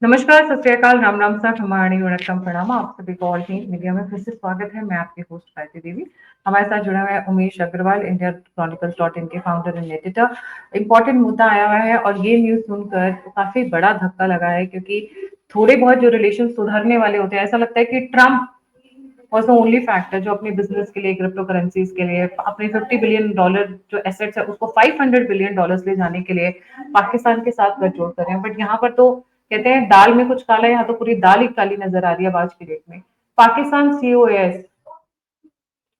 नमस्कार, सत श्री अकाल, राम राम सर, हमारी वणक्कम प्रणाम। आप सभी को ऑल टीम मीडिया में फिर से स्वागत है। मैं आपकी होस्ट गायत्री देवी। हमारे साथ जुड़े हुए हैं Umesh Agarwal, India Chronicles dot in के फाउंडर एंड एडिटर। इम्पोर्टेंट मुद्दा आया हुआ है और ये न्यूज सुनकर काफी बड़ा धक्का लगा है, क्योंकि थोड़े बहुत जो रिलेशन सुधरने वाले होते हैं, ऐसा लगता है कि Trump was the only factor जो अपने बिजनेस के लिए, क्रिप्टो करेंसीज के लिए, अपने $50 बिलियन जो एसेट्स है उसको $500 बिलियन ले जाने के लिए पाकिस्तान के साथ गठजोड़ कर रहे हैं। बट यहाँ पर तो कहते हैं दाल में कुछ काला है, यहाँ तो पूरी दाल ही काली नजर आ रही है अब आज की डेट में। Pakistan COS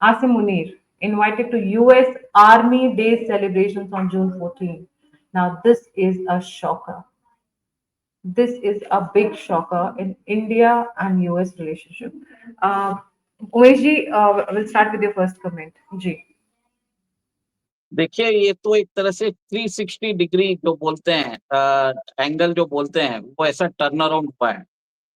Asim Munir invited to US Army Day celebrations on June 14. Now this is a shocker. This is a big shocker in India and US relationship. Uh, Umesh ji, we'll start with your first comment. जी. देखिए, ये तो एक तरह से 360 degree जो बोलते हैं angle जो बोलते हैं वो ऐसा टर्न अराउंड हुआ है।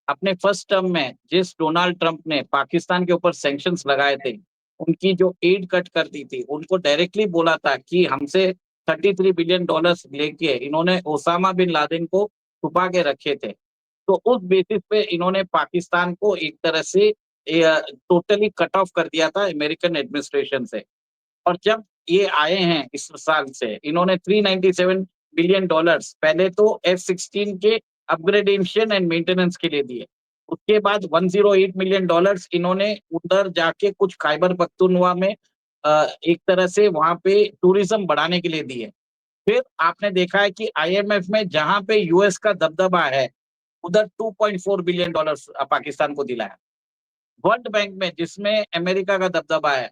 अपने फर्स्ट टर्म में जिस डोनाल्ड ट्रंप ने पाकिस्तान के ऊपर सैंक्शंस लगाए थे, उनकी जो एड कट कर दी थी, उनको डायरेक्टली बोला था कि हमसे $33 बिलियन लेके इन्होंने ओसामा बिन लादेन को छुपा के रखे थे। तो उस बेसिस पे इन्होंने पाकिस्तान को एक तरह से टोटली कट ऑफ कर दिया था अमेरिकन एडमिनिस्ट्रेशन से। और जब ये आए हैं इस साल से, इन्होंने $397 बिलियन पहले तो F-16 के अपग्रेडेशन एंड मेंटेनेंस के लिए दिए। उसके बाद $108 मिलियन इन्होंने उधर जाके कुछ खैबर पख्तूनख्वा में एक तरह से वहां पे टूरिज्म बढ़ाने के लिए दिए। फिर आपने देखा है कि IMF में जहां पे यूएस का दबदबा है, उधर $2.4 बिलियन पाकिस्तान को दिलाया। वर्ल्ड बैंक में जिसमें अमेरिका का दबदबा है,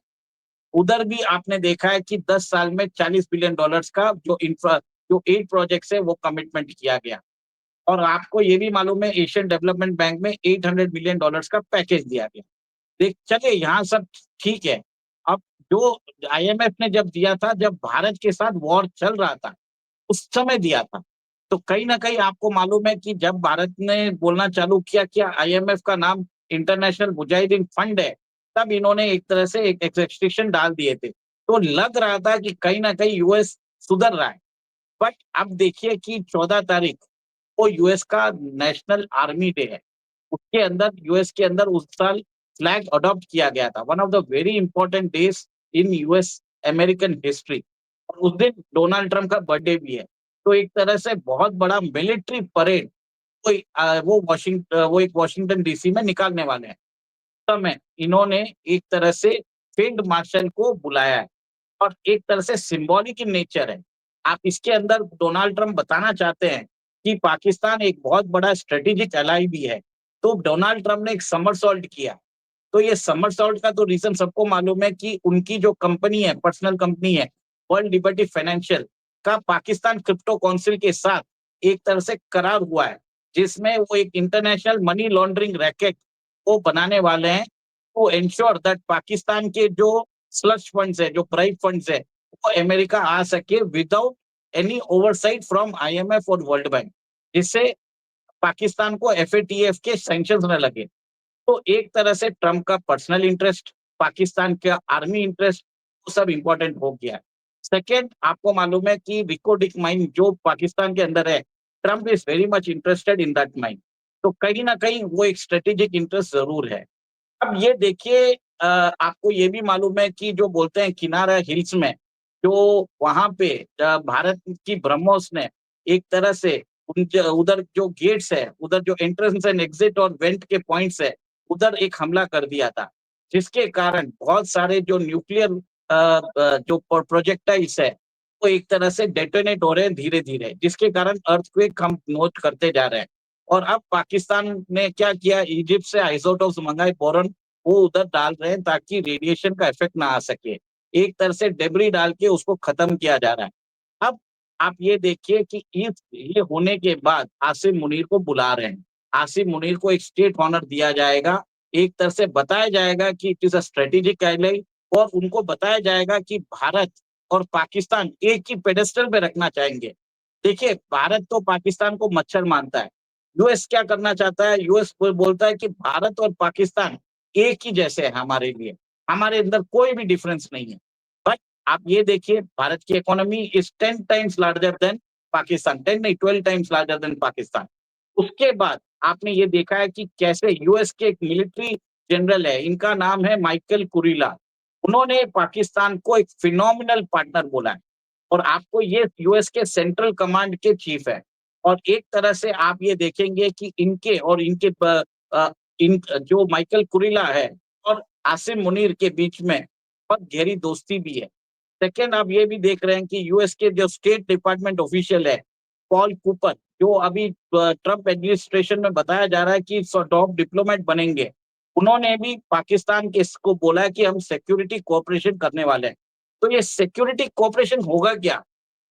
उधर भी आपने देखा है कि 10 साल में $40 बिलियन का जो 8 प्रोजेक्ट्स है वो कमिटमेंट किया गया। और आपको ये भी मालूम है एशियन डेवलपमेंट बैंक में $800 बिलियन का पैकेज दिया गया। देख चलिए यहाँ सब ठीक है। अब जो IMF ने जब दिया था, जब भारत के साथ वॉर चल रहा था, उस समय दिया था। तो कहीं ना कहीं आपको मालूम है कि जब भारत ने बोलना चालू किया कि IMF का नाम इंटरनेशनल मुजाहिदीन फंड है, तब इन्होंने एक तरह से एक एक्सटेंशन डाल दिए थे। तो लग रहा था कि कहीं ना कहीं यूएस सुधर रहा है। बट अब देखिए कि 14 तारीख को यूएस का नेशनल आर्मी डे है। उसके अंदर यूएस के अंदर उस साल फ्लैग अडॉप्ट किया गया था, one of the very important days in US American history. और उस दिन डोनाल्ड ट्रंप का बर्थडे भी है। तो एक तरह से बहुत बड़ा मिलिट्री परेड वो एक वॉशिंगटन डीसी में निकालने वाले हैं। समय इन्होंने एक तरह से फील्ड मार्शल को बुलाया है और एक तरह से सिंबॉलिक इन नेचर है। आप इसके अंदर डोनाल्ड ट्रंप बताना चाहते हैं कि पाकिस्तान एक बहुत बड़ा स्ट्रेटेजिक एलाई भी है। तो डोनाल्ड ट्रंप ने एक समरसॉल्ट किया। तो ये समरसॉल्ट का तो रीजन सबको मालूम है कि उनकी जो कंपनी है, पर्सनल कंपनी है, वर्ल्ड लिबर्टी फाइनेंशियल का पाकिस्तान क्रिप्टो काउंसिल के साथ एक तरह से करार हुआ है, जिसमें वो एक इंटरनेशनल मनी लॉन्ड्रिंग रैकेट को बनाने वाले हैं, टू एंश्योर दैट पाकिस्तान के जो स्लश फंड्स है, जो ब्राइब फंड्स है, वो अमेरिका आ सके without any oversight from IMF और वर्ल्ड बैंक, जिससे पाकिस्तान को FATF के सैंक्शंस न लगे। तो एक तरह से ट्रंप का पर्सनल इंटरेस्ट, पाकिस्तान का आर्मी इंटरेस्ट, वो सब इंपॉर्टेंट हो गया। सेकेंड, आपको मालूम है कि रिकोडिक माइन जो पाकिस्तान के अंदर है, Trump is very much interested in that mine. तो कहीं ना कहीं वो एक स्ट्रेटेजिक इंटरेस्ट जरूर है। अब ये देखिए, आपको ये भी मालूम है कि जो बोलते हैं किनारा हिल्स में, जो वहां पे भारत की ब्रह्मोस ने एक तरह से उधर जो गेट्स है, उधर जो एंट्रेंस एंड एग्जिट और वेंट के पॉइंट्स है, उधर एक हमला कर दिया था, जिसके कारण बहुत सारे जो न्यूक्लियर जो प्रोजेक्टाइल्स है वो एक तरह से डेटोनेट हो रहे हैं धीरे धीरे, जिसके कारण अर्थक्वेक हम नोट करते जा रहे हैं। और अब पाकिस्तान ने क्या किया, इजिप्ट से आइसोटोप्स मंगाए बोरॉन, वो उधर डाल रहे हैं ताकि रेडिएशन का इफेक्ट ना आ सके। एक तरह से डेब्री डाल के उसको खत्म किया जा रहा है। अब आप ये देखिए कि ये होने के बाद आसिम मुनीर को बुला रहे हैं। आसिम मुनीर को एक स्टेट ऑनर दिया जाएगा। एक तरह से बताया जाएगा कि it is a strategic ally, और उनको बताया जाएगा कि भारत और पाकिस्तान एक ही पेडेस्टल पे रखना चाहेंगे। देखिए, भारत तो पाकिस्तान को मच्छर मानता है। यूएस क्या करना चाहता है, यूएस बोलता है कि भारत और पाकिस्तान एक ही जैसे है हमारे लिए, हमारे अंदर कोई भी डिफरेंस नहीं है। बट आप ये देखिए, भारत की economy is 10 times larger than Pakistan, 10 नहीं 12 टाइम्स लार्जर देन पाकिस्तान। उसके बाद आपने ये देखा है कि कैसे यूएस के एक मिलिट्री जनरल है, इनका नाम है माइकल कुरिला। उन्होंने पाकिस्तान को एक फिनोमिनल पार्टनर बोला है और आपको ये यूएस के सेंट्रल कमांड के चीफ है। और एक तरह से आप ये देखेंगे कि इनके और इनके अ, इन जो माइकल कुरिला है और आसिम मुनीर के बीच में बहुत गहरी दोस्ती भी है। सेकंड, आप ये भी देख रहे हैं कि यूएस के जो स्टेट डिपार्टमेंट ऑफिशियल है, पॉल कूपर, जो अभी ट्रम्प एडमिनिस्ट्रेशन में बताया जा रहा है कि टॉप डिप्लोमेट बनेंगे, उन्होंने भी पाकिस्तान के इसको बोला है कि हम सिक्योरिटी कोऑपरेशन करने वाले हैं। तो ये सिक्योरिटी कोऑपरेशन होगा क्या?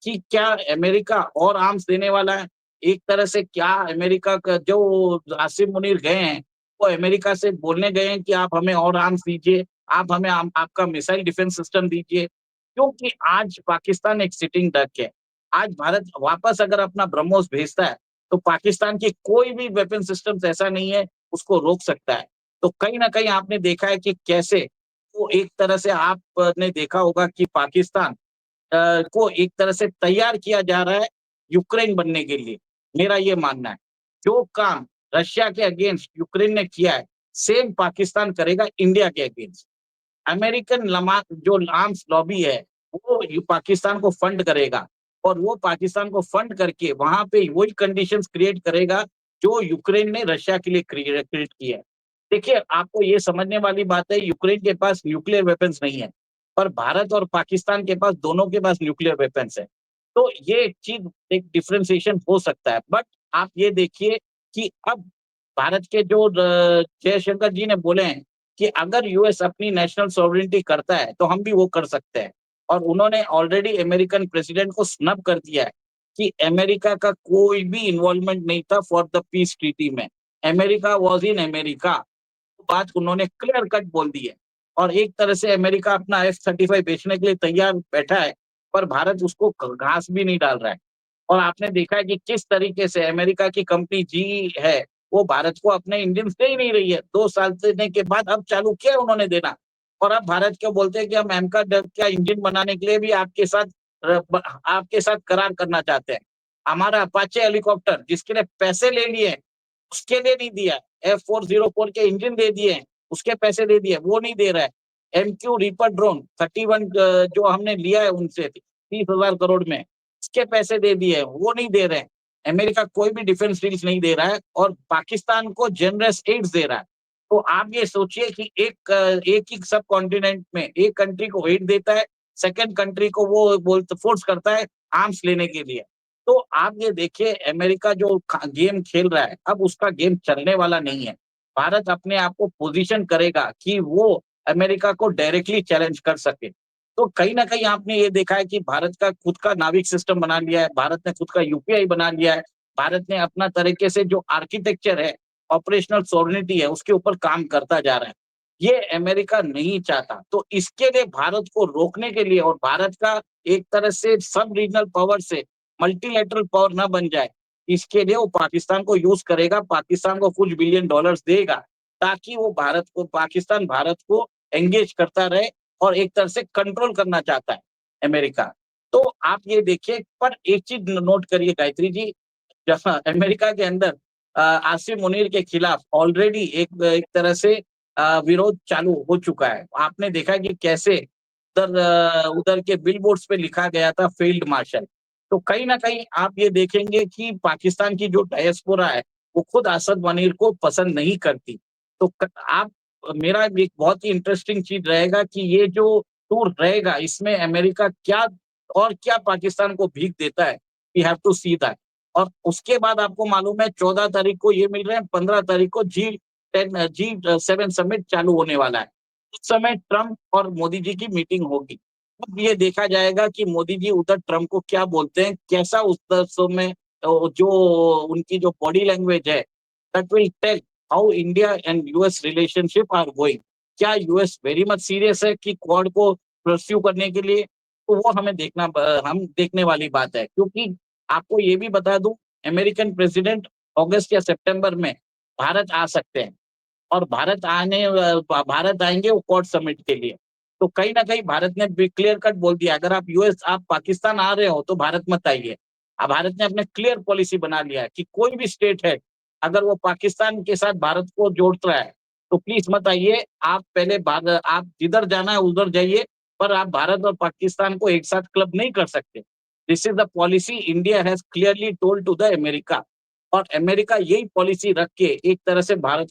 कि क्या अमेरिका और आर्म्स देने वाला है? एक तरह से क्या अमेरिका का जो आसिम मुनीर गए हैं, वो अमेरिका से बोलने गए हैं कि आप हमें और आर्म्स दीजिए, आप हमें आपका मिसाइल डिफेंस सिस्टम दीजिए। क्योंकि आज पाकिस्तान एक सिटिंग डक है। आज भारत वापस अगर अपना ब्रह्मोस भेजता है, तो पाकिस्तान की कोई भी वेपन सिस्टम्स ऐसा नहीं है, उसको रोक सकता है। तो कहीं न कहीं आपने देखा है कि कैसे वो एक तरह से आपने देखा होगा कि पाकिस्तान को एक तरह से तैयार किया जा रहा है यूक्रेन बनने के लिए, मेरा ये मानना है। जो काम रशिया के अगेंस्ट यूक्रेन ने किया है, सेम पाकिस्तान करेगा इंडिया के अगेंस्ट। अमेरिकन लमा जो आर्म्स लॉबी है, वो पाकिस्तान को फंड करेगा और वो पाकिस्तान को फंड करके वहाँ पे वही कंडीशंस क्रिएट करेगा, जो यूक्रेन ने रशिया के लिए क्रिएट की है। देखिए, आपको ये समझने वाली बात है, यूक्रेन के पास न्यूक्लियर वेपन्स नहीं है, पर भारत और पाकिस्तान के पास दोनों के पास न्यूक्लियर वेपन्स है। तो ये एक चीज़ एक डिफरेंशिएशन हो सकता है। बट आप ये देखिए कि अब भारत के जो जयशंकर जी ने बोले हैं कि अगर यूएस अपनी नेशनल सॉवरेनिटी करता है, तो हम भी वो कर सकते हैं। और उन्होंने ऑलरेडी अमेरिकन प्रेसिडेंट को स्नब कर दिया है कि अमेरिका का कोई भी इन्वॉल्वमेंट नहीं था फॉर द पीस ट्रीटी में। America was in America. बात उन्होंने क्लियर कट बोल दी है। और एक तरह से अमेरिका अपना F-35 बेचने के लिए तैयार बैठा है, पर भारत उसको घास भी नहीं डाल रहा है। और आपने देखा है कि किस तरीके से अमेरिका की कंपनी जी है, वो भारत को अपने इंजन्स दे ही नहीं रही है। 2 साल देने के बाद अब चालू किया उन्होंने देना। और अब भारत को बोलते हैं कि हम एमका-डब का इंजन बनाने के लिए भी आपके साथ करार करना चाहते हैं। हमारा अपाचे हेलीकॉप्टर जिसके लिए पैसे ले लिए हैं, उसके लिए नहीं दिया। F404 के इंजन दे दिए हैं, उसके पैसे दे दिए, वो नहीं दे रहा है। एमक्यू रीपर ड्रोन 31 जो हमने लिया है उनसे 30,000 करोड़ में, इसके पैसे दे दिए हैं, वो नहीं दे रहे हैं। अमेरिका कोई भी डिफेंस डील्स नहीं दे रहा है और पाकिस्तान को जनरस एड्स दे रहा है। तो आप ये सोचिए कि एक ही सब कॉन्टिनेंट में एक कंट्री को एड देता है, सेकंड कंट्री को वो बोलते फोर्स करता है आर्म्स लेने के लिए। तो आप ये देखिए अमेरिका जो गेम खेल रहा है, अब उसका गेम चलने वाला नहीं है। भारत अपने आप को पोजीशन करेगा कि वो अमेरिका को डायरेक्टली चैलेंज कर सके। तो कहीं न कहीं आपने ये देखा है कि भारत का खुद का नाविक सिस्टम बना लिया है, भारत ने खुद का यूपीआई बना लिया है, भारत ने अपना तरीके से जो आर्किटेक्चर है, ऑपरेशनल सॉवरेनिटी है, उसके ऊपर काम करता जा रहा है। ये अमेरिका नहीं चाहता। तो इसके लिए भारत को रोकने के लिए और भारत का एक तरह से सब रीजनल पावर से मल्टीलैटरल पावर ना बन जाए, इसके लिए वो पाकिस्तान को यूज़ करेगा, पाकिस्तान को कुछ बिलियन डॉलर्स देगा, ताकि वो पाकिस्तान भारत को एंगेज करता रहे और एक तरह से कंट्रोल करना चाहता है अमेरिका। तो आप ये देखिए पर एक चीज़ नोट करिए गायत्री जी, जहाँ अमेरिका के अंदर आसिम मुनीर के खिलाफ ऑलरेडी एक एक तरह से विरोध चालू हो चुका है। आपने देखा कि कैसे उधर के बिलबोर्ड्स पे लिखा गया था फील्ड मार्शल। तो कहीं न कहीं आप ये देखेंगे कि पाकिस्तान की जो डायस्पोरा है, वो खुद असद मनीर को पसंद नहीं करती। तो क आप मेरा एक बहुत ही इंटरेस्टिंग चीज़ रहेगा कि ये जो टूर रहेगा, इसमें अमेरिका क्या पाकिस्तान को भीख देता है, we have to see that. और उसके बाद आपको मालूम है 14 तारीख को ये मिल रहे हैं, 15 तारीख को G7 समिट चालू होने वाला है। उस समय ट्रम्प और मोदी जी की मीटिंग होगी। अब ये देखा जाएगा कि मोदी जी उधर ट्रम्प को क्या बोलते हैं, कैसा उस दरसों में जो उनकी जो बॉडी लैंग्वेज है, that will tell how India and US relationship are going. क्या यूएस वेरी मच सीरियस है कि क्वाड को परस्यू करने के लिए? तो वो हम देखने वाली बात है। क्योंकि आपको ये भी बता दूँ, अमेरिकन प्रेसिडेंट अगस्त या सितंबर में भारत आ सकते हैं। और भारत आएँगे वो क्वाड समिट के लिए। तो कहीं न कहीं भारत ने भी क्लियर कट बोल दिया, अगर आप पाकिस्तान आ रहे हो तो भारत मत आइए। अब भारत ने अपने क्लियर पॉलिसी बना लिया है कि कोई भी स्टेट है अगर वो पाकिस्तान के साथ भारत को जोड़ रहा है तो प्लीज मत आइए। आप पहले आप जिधर जाना है उधर जाइए, पर आप भारत और पाकिस्तान को एक साथ क्लब नहीं कर सकते। This is the policy India has clearly told to the America, और अमेरिका यही पॉलिसी रख के एक तरह से भारत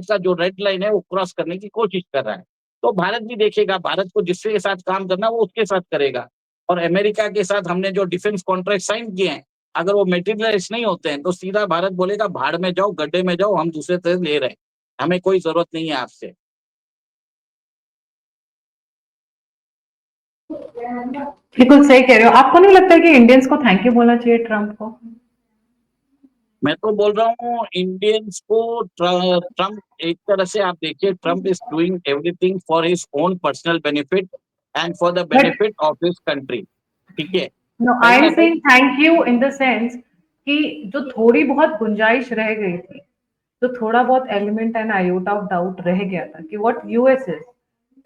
का जो रेड लाइन है वो क्रॉस करने की कोशिश कर रहा है। तो भारत भी देखेगा, भारत को जिसके साथ काम करना वो उसके साथ करेगा। और अमेरिका के साथ हमने जो डिफेंस कॉन्ट्रैक्ट साइन किए हैं, अगर वो मेटीरियलाइज नहीं होते हैं तो सीधा भारत बोलेगा भाड़ में जाओ, गड्ढे में जाओ, हम दूसरे तरह ले रहे हैं, हमें कोई जरूरत नहीं है आपसे। बिल्कुल सही कह रहे हो। आपको नहीं लगता है कि इंडियंस को थैंक यू बोलना चाहिए ट्रम्प को? मैं तो बोल रहा हूँ इंडियंस को ट्रम्प, एक तरह से आप देखिए, Trump is doing everything for his own personal benefit and for the but benefit of his country. ठीक है, नो, आई कहीं एम ना कहीं। Saying thank you in the sense कि जो थोड़ी बहुत गुंजाइश रह गई थी, जो थोड़ा बहुत element and iota of doubt रह गया था कि what US is,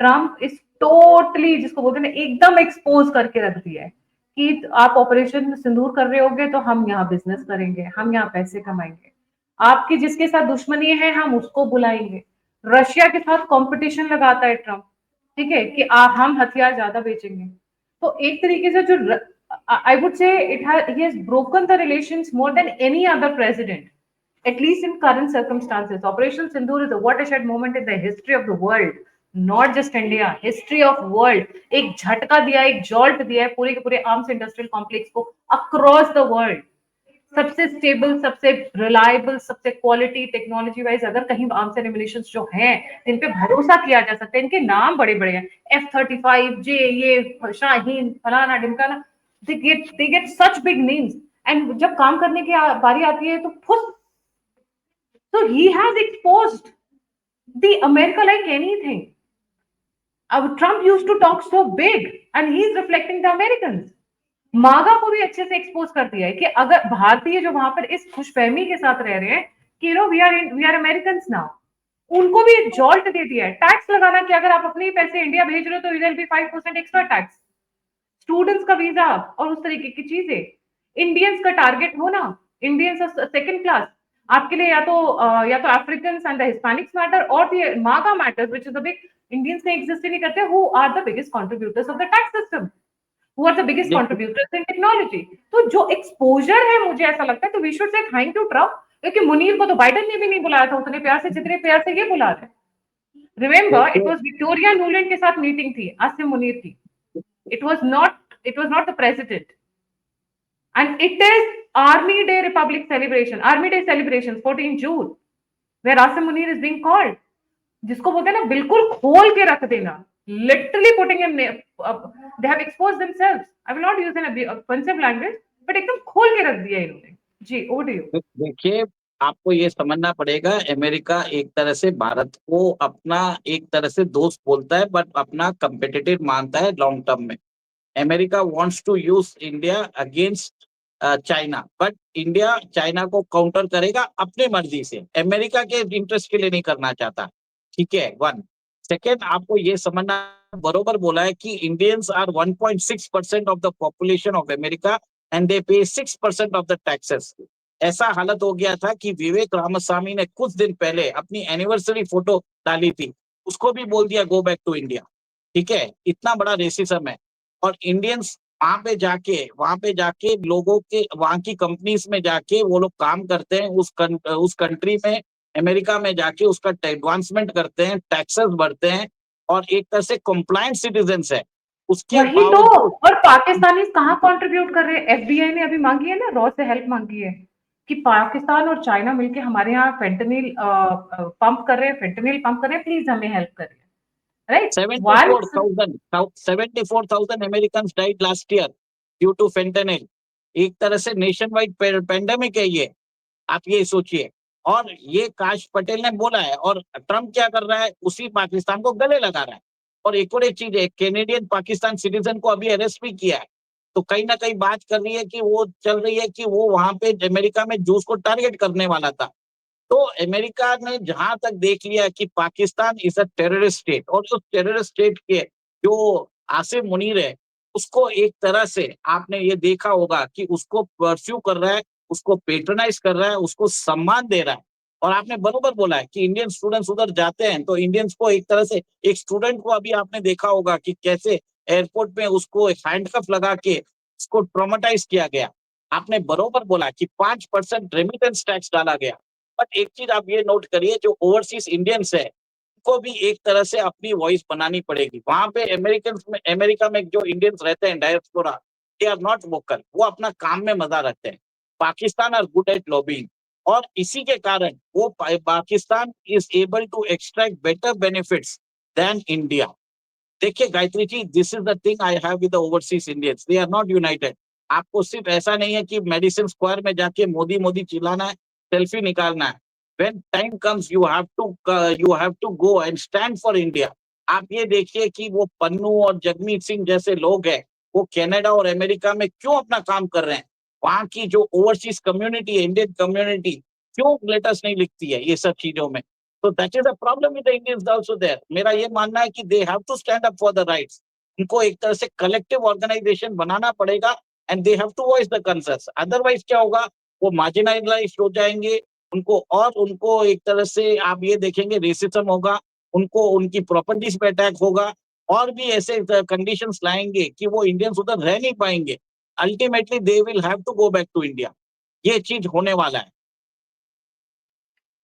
Trump is totally, जिसको बोलते हैं ना, एकदम एक्सपोज करके रख दिया है कि आप ऑपरेशन सिंदूर कर रहे होगे तो हम यहाँ बिजनेस करेंगे, हम यहाँ पैसे कमाएंगे, आपकी जिसके साथ दुश्मनी है हम उसको बुलाएंगे। रशिया के साथ कंपटीशन लगाता है ट्रम्प, ठीक है, कि हम हथियार ज्यादा बेचेंगे। तो एक तरीके से जो I would say he has broken the relations more than any other president, at least in current circumstances. Operation Sindoor is a watershed moment in the history of the world, not just India, history of world. एक झटका दिया, एक jolt दिया है पूरे के पूरे arms industrial complex को अक्रॉस द वर्ल्ड। सबसे स्टेबल, सबसे रिलायबल, सबसे क्वालिटी टेक्नोलॉजी वाइज अगर कहीं आर्म्स एंड एम्युनिशन जो हैं जिन पे भरोसा किया जा सकता है, इनके नाम बड़े बड़े हैं, F-35J, ये शाहीन, फलाना ढिमकाना, they get such big names, and जब काम करने की बारी आती है तो फुस। So he has exposed the America like anything. Trump used to talk so big, and he's reflecting the Americans. मागा को भी अच्छे से एक्सपोज कर दिया है कि अगर भारतीय जो वहां पर इस खुशफहमी के साथ रह रहे हैं कि वी आर अमेरिकन नाउ, उनको भी जॉल्ट दे दिया है। टैक्स लगाना कि अगर आप अपने पैसे इंडिया भेज रहे हो तो will be 5% extra tax, students का वीजा और उस तरीके की चीजें। इंडियंस का टारगेट होना, इंडियंस सेकंड क्लास, आपके लिए या तो African and the Hispanics matter और the MAGA matters which is the big. Indians ने एग्जिस्ट ही नहीं करते, who are the biggest contributors of the tax system, who are the biggest देखिए, contributors in technology। तो जो एक्सपोजर है मुझे ऐसा लगता है तो we should say thank you Trump, क्योंकि मुनीर को तो बाइडन ने भी नहीं बुलाया था उतने प्यार से जितने प्यार से ये बुला रहे। रिमेंबर इट देखिए, वाज विक्टोरिया न्यूलैंड के साथ मीटिंग थी आसिम मुनीर की, it was not the president, and it is army day republic celebration, army day celebration 14 June, where Asim Munir is being called, जिसको बोलते हैं ना बिल्कुल खोल के रख देना, literally putting in, they have exposed themselves. I will not use an offensive language, but एकदम खोल के रख दिया इन्होंने। जी, ओवर टू यू। देखिए, आपको ये समझना पड़ेगा, अमेरिका एक तरह से भारत को अपना एक तरह से दोस्त बोलता है, बट अपना कंपेटिटिव मानता है लॉन्ग टर्म में। America wants to use India against China, but India China को काउंटर करेगा अपने मर्जी से, अमेरिका के इंटरेस्ट के लिए नहीं करना चाहता। ठीक है, वन। सेकेंड, आपको ये समझना, बरोबर बोला है कि Indians are 1.6% of the population of America and they pay 6% of the taxes. ऐसा हालत हो गया था कि विवेक रामास्वामी ने कुछ दिन पहले अपनी एनिवर्सरी फोटो डाली थी, उसको भी बोल दिया गो बैक टू इंडिया। ठीक है, इतना बड़ा रेसिज्म है। और इंडियंस वहां पे जाके लोगों के, वहां की कंपनीज में जाके वो लोग काम करते हैं, उस कंट्री में, अमेरिका में जाके उसका एडवांसमेंट करते हैं, टैक्सेस भरते हैं, और एक तरह से कंप्लायंट सिटीजन्स है। उसके वही तो। बावजूद और पाकिस्तानी कहाँ कंट्रीब्यूट कर रहे हैं? एफबीआई ने अभी मांगी है ना, रॉ से हेल्प मांगी है कि पाकिस्तान और चाइना मिलके हमारे यहाँ फेंटनिल पंप कर रहे हैं, फेंटनिल पंप कर रहे हैं, प्लीज हमें हेल्प करिए, right? Once 74,000 Americans died last year due to fentanyl। एक तरह से नेशन वाइड पेंडेमिक है ये, आप ये सोचिए। और ये काश पटेल ने बोला है, और ट्रम्प क्या कर रहा है, उसी पाकिस्तान को गले लगा रहा है। और एक और एक चीज है, कैनेडियन पाकिस्तान सिटीजन को अभी अरेस्ट भी किया है। तो कहीं ना कहीं बात कर रही है कि वो चल रही है कि वो वहां पे अमेरिका में जूस को टारगेट करने वाला था। तो अमेरिका ने जहां तक देख लिया कि Pakistan is a terrorist state, और उस टेररिस्ट स्टेट के जो आसिम मुनीर है, उसको एक तरह से आपने ये देखा होगा कि उसको परस्यू कर रहा है, उसको पेट्रोनाइज कर रहा है, उसको सम्मान दे रहा है। और आपने बरोबर बोला है कि इंडियन स्टूडेंट्स उधर जाते हैं तो इंडियंस को एक तरह से, एक स्टूडेंट को अभी आपने देखा होगा कि कैसे एयरपोर्ट में उसको हैंडकफ लगा के उसको ट्रॉमेटाइज किया गया। आपने बरोबर बोला कि 5% रेमिटेंस टैक्स डाला गया। बट एक चीज आप ये नोट करिए, जो ओवरसीज इंडियंस है को भी एक तरह से अपनी वॉइस बनानी पड़ेगी। वहां पे अमेरिका में जो इंडियंस रहते हैं diaspora, they are not vocal, वो अपना काम में मजा रखते हैं। Pakistan are good at lobbying, और इसी के कारण वो Pakistan is able to extract better benefits than India. देखिए Gayatri ji, this is the thing I have with the overseas Indians, they are not united. आपको सिर्फ ऐसा नहीं है कि मेडिसिन स्क्वायर में जाके मोदी मोदी चिल्लाना है, सेल्फी निकालना है। When time comes you have to go and stand for India. आप ये देखिए कि वो पन्नू और जगमीत सिंह जैसे लोग हैं, वो कनाडा और अमेरिका में क्यों अपना काम कर रहे हैं। वहां की जो ओवरसीज कम्युनिटी है, इंडियन कम्युनिटी, क्यों लेटर्स नहीं लिखती है ये सब चीजों में। So that is a problem with the Indians also there. मेरा ये मानना है कि they have to stand up for the rights. उनको एक तरह से कलेक्टिव ऑर्गेनाइजेशन बनाना पड़ेगा and they have to voice the concerns. Otherwise क्या होगा, वो marginalized हो जाएंगे, उनको एक तरह से आप ये देखेंगे रेसिज्म होगा, उनको उनकी प्रॉपर्टीज पे अटैक होगा, और भी ऐसे कंडीशंस लाएंगे कि वो इंडियंस उधर रह नहीं पाएंगे। Ultimately they will have to go back to India. ये चीज होने वाला है।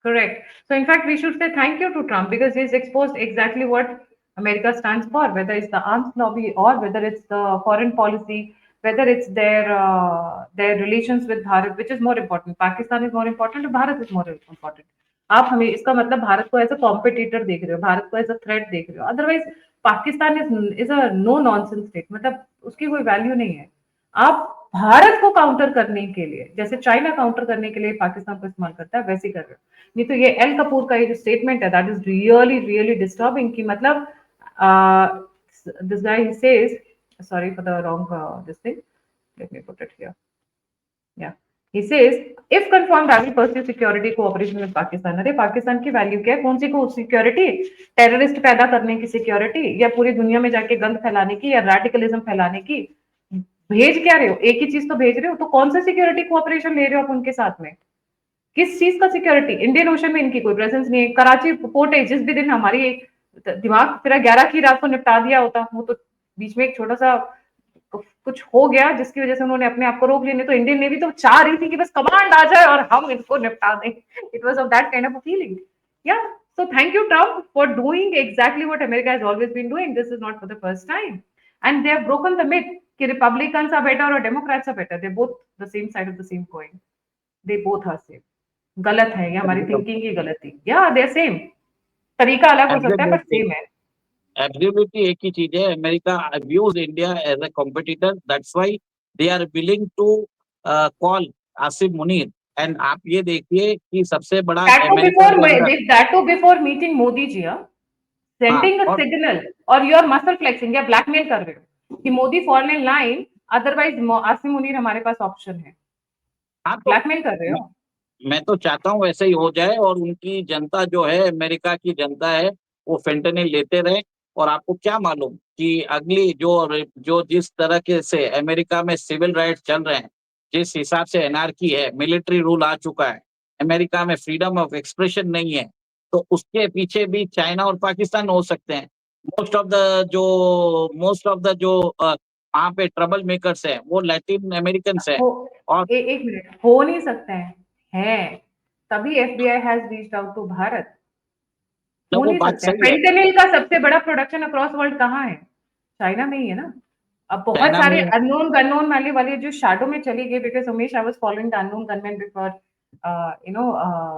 Correct. So, in fact, we should say thank you to Trump because he's exposed exactly what America stands for, whether it's the arms lobby or whether it's the foreign policy, whether it's their relations with Bharat, which is more important. Pakistan is more important, or Bharat is more important. आप हमें इसका मतलब भारत को as a competitor देख रहे हो, भारत को as a threat देख रहे हो। Otherwise Pakistan is a no nonsense state, मतलब उसकी कोई वैल्यू नहीं है। आप भारत को काउंटर करने के लिए, जैसे चाइना काउंटर करने के लिए पाकिस्तान को इस्तेमाल करता है, वैसे ही कर रहे हो। नहीं तो ये एल कपूर का ये जो स्टेटमेंट है, that is really really disturbing, कि मतलब this guy says, sorry for the wrong this thing, let me put it here, या he says if confirmed I will pursue security cooperation with Pakistan। अरे पाकिस्तान की value क्या है, कौन सी को security, terrorist पैदा करने की सिक्योरिटी, या पूरी दुनिया में जाके गंद फैलाने की, या रेडिकलिज्म फैलाने की? भेज क्या रहे हो, एक ही चीज तो भेज रहे हो, तो कौन सा सिक्योरिटी कोऑपरेशन ले रहे हो आप उनके साथ में? किस चीज का सिक्योरिटी? इंडियन ओशन में इनकी कोई प्रेजेंस नहीं है। कराची पोर्ट है, जिस भी दिन हमारी दिमाग तेरा 11 की रात को निपटा दिया होता, वो तो बीच में एक छोटा सा कुछ हो गया जिसकी वजह से उन्होंने अपने आप को रोक लेने, तो इंडियन नेवी तो चाह रही थी कि बस कमांड आ जाए और हम इनको निपटा दें। It was of that kind of feeling, या so thank you Trump for doing exactly what America has always been doing. This is not for the first time and they have broken the myth कि republicans are better और democrats are better. They both the same side of the same coin, they both are same. गलत है, ये हमारी thinking की गलती, या दे same, तरीका अलग हो सकता है पर सेम है। एब्सोल्युटली एक ही चीज है। America views India as a competitor, that's why they are willing to call Asim Munir. And आप ये देखिए कि सबसे बड़ा अमेरिका के अंदर, that too before meeting Modi ji, हाँ, सेंडिंग अ और सिग्नल, और यू आर मसल फ्लेक्सिंग या ब्लैकमेल कर रहे हो कि Modi fall in line, otherwise Asim Munir हमारे पास ऑप्शन है। हाँ, तो ब्लैकमेल कर रहे हो। मैं तो चाहता हूँ वैसे ही हो जाए, और उनकी जनता जो है, अमेरिका की जनता है, वो फेंटेनिल लेते रहे। और आपको क्या मालूम कि अगली जो जो जिस तरह के से अमेरिका में सिविल राइट्स चल रहे हैं, जिस हिसाब से एनआरकी है, मिलिट्री रूल आ चुका है, अमेरिका में फ्रीडम ऑफ एक्सप्रेशन नहीं है, तो उसके पीछे भी चाइना और पाकिस्तान हो सकते हैं। मोस्ट ऑफ द जो वहाँ पे ट्रबल मेकर्स है वो लैटिन अमेरिकन है। हो और एक मिनट, हो नहीं सकते हैं, तभी FBI has reached out to Bharat. तो हो वो नहीं बात सकते हैं। सही है, फेंटेनिल का सबसे बड़ा प्रोडक्शन अक्रॉस वर्ल्ड कहाँ है? चाइना में ही है ना। अब बहुत चाइना सारे में। अननोन गननोन वाले जो शैडो में चली गई, because Umesh I was following the unknown gunman before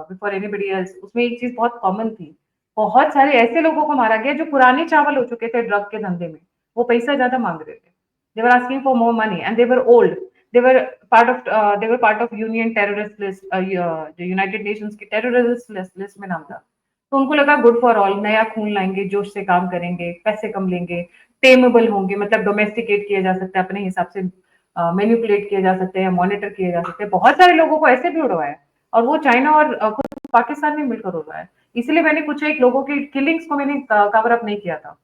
before anybody else. उसमें एक चीज बहुत कॉमन थी, बहुत सारे ऐसे लोगों को मारा गया जो पुराने चावल हो चुके थे ड्रग के धंधे में, वो पैसा ज्यादा मांग रहे थे। They were asking for more money and they were old, they were part of union terrorist list, जो यूनाइटेड नेशंस की टेररिस्ट लिस्ट में नाम था। तो उनको लगा गुड फॉर ऑल, नया खून लाएंगे, जोश से काम करेंगे, पैसे कम लेंगे, टेमेबल होंगे, मतलब डोमेस्टिकेट किए जा सकते हैं, अपने हिसाब से मैनिपुलेट किए जा सकते हैं, मॉनिटर किए जा सकते हैं। बहुत सारे लोगों को ऐसे भी उड़वाया, और वो चाइना और खुद पाकिस्तान में मिलकर उड़वाया। इसलिए मैंने कुछ एक लोगों की किलिंग्स को मैंने कवर अप नहीं किया था।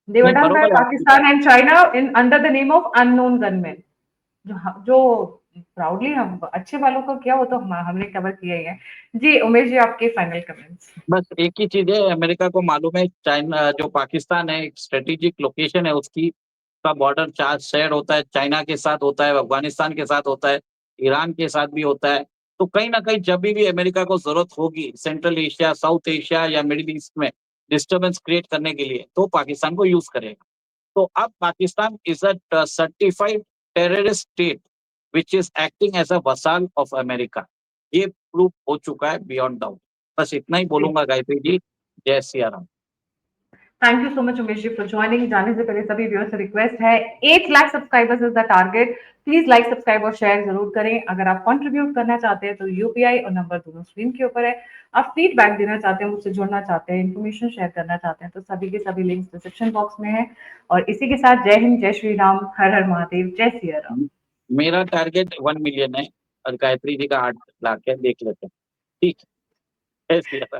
दे वर नहीं, डन बाय बरोबर है आपकी बात। Pakistan and China in under the name of unknown gunman, जो प्राउडली हम अच्छे वालों को किया, वो तो हमने कवर किया ही है। जी, उमेश जी आपके फाइनल कमेंट्स। बस एक ही चीज है, अमेरिका को मालूम है चाइना जो पाकिस्तान है एक स्ट्रेटेजिक लोकेशन है उसकी, का बॉर्डर 4 शेयर होता है, चाइना के साथ होता है, अफगानिस्तान के साथ होता है, ईरान के साथ भी होता है। तो कहीं न कहीं जब भी अमेरिका को ज़रूरत होगी सेंट्रल एशिया, साउथ एशिया या मिडल ईस्ट में डिस्टर्बेंस क्रिएट करने के लिए, तो पाकिस्तान को यूज़ करेगा। तो अब Pakistan is a certified terrorist state which is acting as a vassal of America. ये प्रूव हो चुका है बियॉन्ड डाउट। बस इतना ही जी। बोलूँगा Gayatri ji. Jai Siya Ram. Thank you so much Umesh ji for joining. जाने से पहले सभी व्यूअर्स से रिक्वेस्ट है, 8 lakh subscribers is the target. Please like, subscribe और शेयर जरूर करें। अगर आप कंट्रीब्यूट करना चाहते हैं तो यूपीआई और नंबर दोनों स्क्रीन के ऊपर है। आप फीडबैक देना चाहते हैं, मुझसे जुड़ना चाहते हैं, इन्फॉर्मेशन शेयर करना चाहते हैं, तो सभी के सभी लिंक्स डिस्क्रिप्शन बॉक्स में है। और इसी के साथ जय हिंद, जय श्री राम, हर हर महादेव, जय सिया राम। मेरा टारगेट 1 मिलियन है और गायत्री जी का 8 लाख है, देख लेते हैं। ठीक है, जय सिया राम।